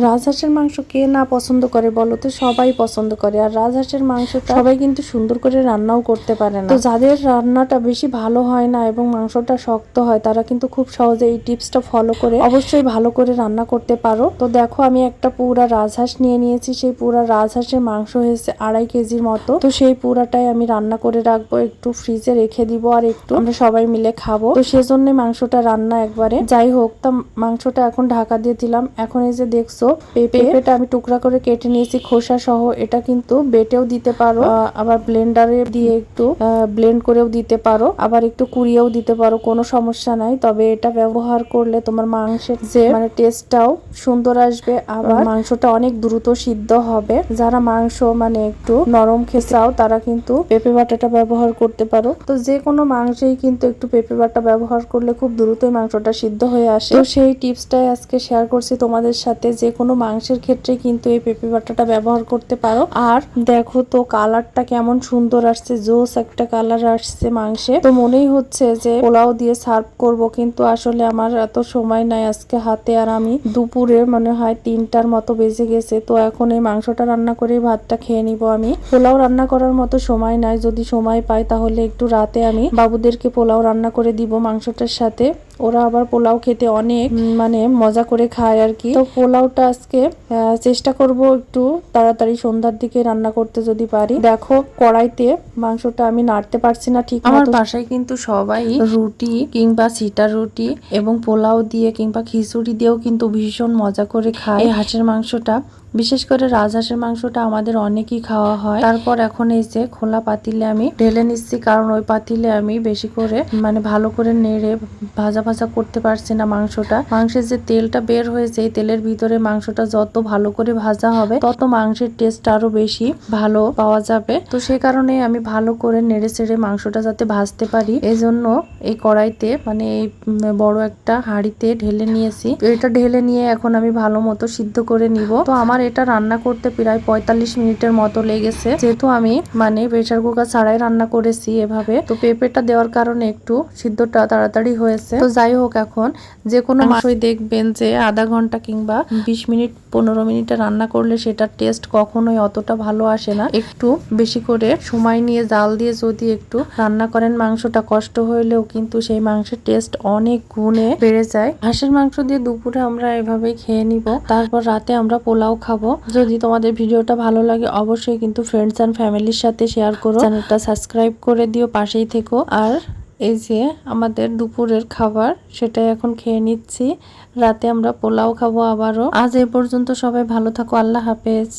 রাজহাঁসের মাংস কে না পছন্দ করে বলো তো? সবাই পছন্দ করে। আর রাজহাঁসের মাংসটা সবাই কিন্তু সুন্দর করে রান্নাও করতে পারে না। তো যাদের রান্নাটা বেশি ভালো হয় না এবং মাংসটা শক্ত হয়, তারা কিন্তু খুব সহজে এই টিপসটা ফলো করে অবশ্যই ভালো করে রান্না করতে পারো। তো দেখো, আমি একটা পুরা রাজহাঁস নিয়ে নিয়েছি। সেই পুরা রাজহাঁসের মাংস হয়েছে 2.5 কেজির মতো। তো সেই পুরাটাই আমি রান্না করে রাখবো, একটু ফ্রিজে রেখে দিব আর একটু আমরা সবাই মিলে খাবো। তো সেজন্য মাংসটা রান্না একবারে। যাই হোক, তা মাংসটা এখন ঢাকা দিয়ে দিলাম। এখন এই যে দেখছো, পেঁপেটা আমি টুকরা করে কেটে নিয়েছি খোসা সহ। এটা কিন্তু বেটেও দিতে পারো, আবার ব্লেন্ডারে দিয়ে একটু ব্লেন্ড করেও দিতে পারো, আবার একটু কুড়িয়েও দিতে পারো, কোনো সমস্যা নাই। তবে এটা ব্যবহার করলে তোমার মাংসের যে টেস্টটাও সুন্দর আসবে, আবার মাংসটা অনেক দ্রুত সিদ্ধ হবে। যারা মাংস একটু নরম খেসাও, তারা কিন্তু পেঁপে বাটাটা ব্যবহার করতে পারো। তো যে কোনো মাংসেই কিন্তু একটু পেঁপে বাটা ব্যবহার করলে খুব দ্রুতই মাংসটা সিদ্ধ হয়ে আসে। তো সেই টিপসটাই আজকে শেয়ার করছি তোমাদের সাথে। যে কোনো মাংসের ক্ষেত্রে কিন্তু এই পেঁপে বাটাটা ব্যবহার করতে পারো। আর দেখো তো কালারটা কেমন সুন্দর আসছে, জোস একটা কালার আসছে মাংসে। তো মনেই হচ্ছে যে পোলাও দিয়ে সার্ভ করব, কিন্তু আসলে আমার এত সময় নাই আজকে হাতে। আর আমি দুপুরে মনে হয় 3টার মতো বেজে গেছে। তো এখন এই মাংসটা রান্না করে ভাতটা খেয়ে নিব। আমি পোলাও রান্না করার মতো সময় নাই। যদি সময় পাই তাহলে একটু রাতে আমি বাবুদেরকে পোলাও রান্না করে দিব মাংসটার সাথে। ওরা আবার পোলাও খেতে অনেক মজা করে খায় আর কি। তো পোলাওটা আজকে চেষ্টা করব একটু তাড়াতাড়ি সন্ধ্যার দিকে রান্না করতে যদি পারি। দেখো, কড়াইতে মাংসটা আমি নাড়তে পারছি না ঠিক। আমার বাসায় কিন্তু সবাই রুটি কিংবা সিটা রুটি এবং পোলাও দিয়ে কিংবা খিচুড়ি দিয়েও কিন্তু ভীষণ মজা করে খায় এই হাঁসের মাংসটা। বিশেষ করে রাজহাঁসের মাংসটা আমাদের অনেকই খাওয়া হয়। তারপর এখন এই যে খোলা পাতিলে আমি ঢেলে নিচ্ছি, কারণ ওই পাতিলে আমি বেশি করে ভালো করে নেড়ে ভাজা ভাজা করতে পারছি না মাংসটা। মাংসের যে তেলটা বের হয়েছে, এই তেলের ভিতরে মাংসটা যত ভালো করে ভাজা হবে, তত মাংসের টেস্ট আরো বেশি ভালো পাওয়া যাবে। তো সে কারণে আমি ভালো করে নেড়ে চেড়ে মাংসটা যাতে ভাজতে পারি, এই জন্য এই কড়াইতে এই বড় একটা হাঁড়িতে ঢেলে নিয়েছি। এটা ঢেলে নিয়ে এখন আমি ভালো মতো সিদ্ধ করে নিব। তো আমার এটা রান্না করতে প্রায় 45 মিনিটের মতো লেগেছে, যেহেতু আমি প্রেসার কুকার ছাড়াই রান্না করেছি এভাবে। তো পেঁপেটা দেওয়ার কারণে একটু সিদ্ধটা তাড়াতাড়ি হয়েছে। তো যাই হোক, এখন যে কোনো মাংসই দেখবেন যে আধা ঘন্টা কিংবা 20 মিনিট 15 মিনিটে রান্না করলে সেটার টেস্ট কখনোই অতটা ভালো আসে না। একটু বেশি করে সময় নিয়ে জাল দিয়ে যদি একটু রান্না করেন, মাংসটা কষ্ট হইলেও কিন্তু সেই মাংসের টেস্ট অনেক গুণে বেড়ে যায়। হাঁসের মাংস দিয়ে দুপুরে আমরা এভাবেই খেয়ে নিব, তারপর রাতে আমরা পোলাও খাবো। যদি তোমাদের ভিডিওটা ভালো লাগে অবশ্যই কিন্তু ফ্রেন্ডস এন্ড ফ্যামিলির সাথে শেয়ার করো, চ্যানেলটা সাবস্ক্রাইব করে দিও, পাশেই থেকো। আর এই যে আমাদের দুপুরের খাবার, সেটাই এখন খেয়ে নিচ্ছি। রাতে আমরা পোলাও খাবো আবারও। আজ এই পর্যন্ত, সবাই ভালো থাকো, আল্লাহ হাফেজ।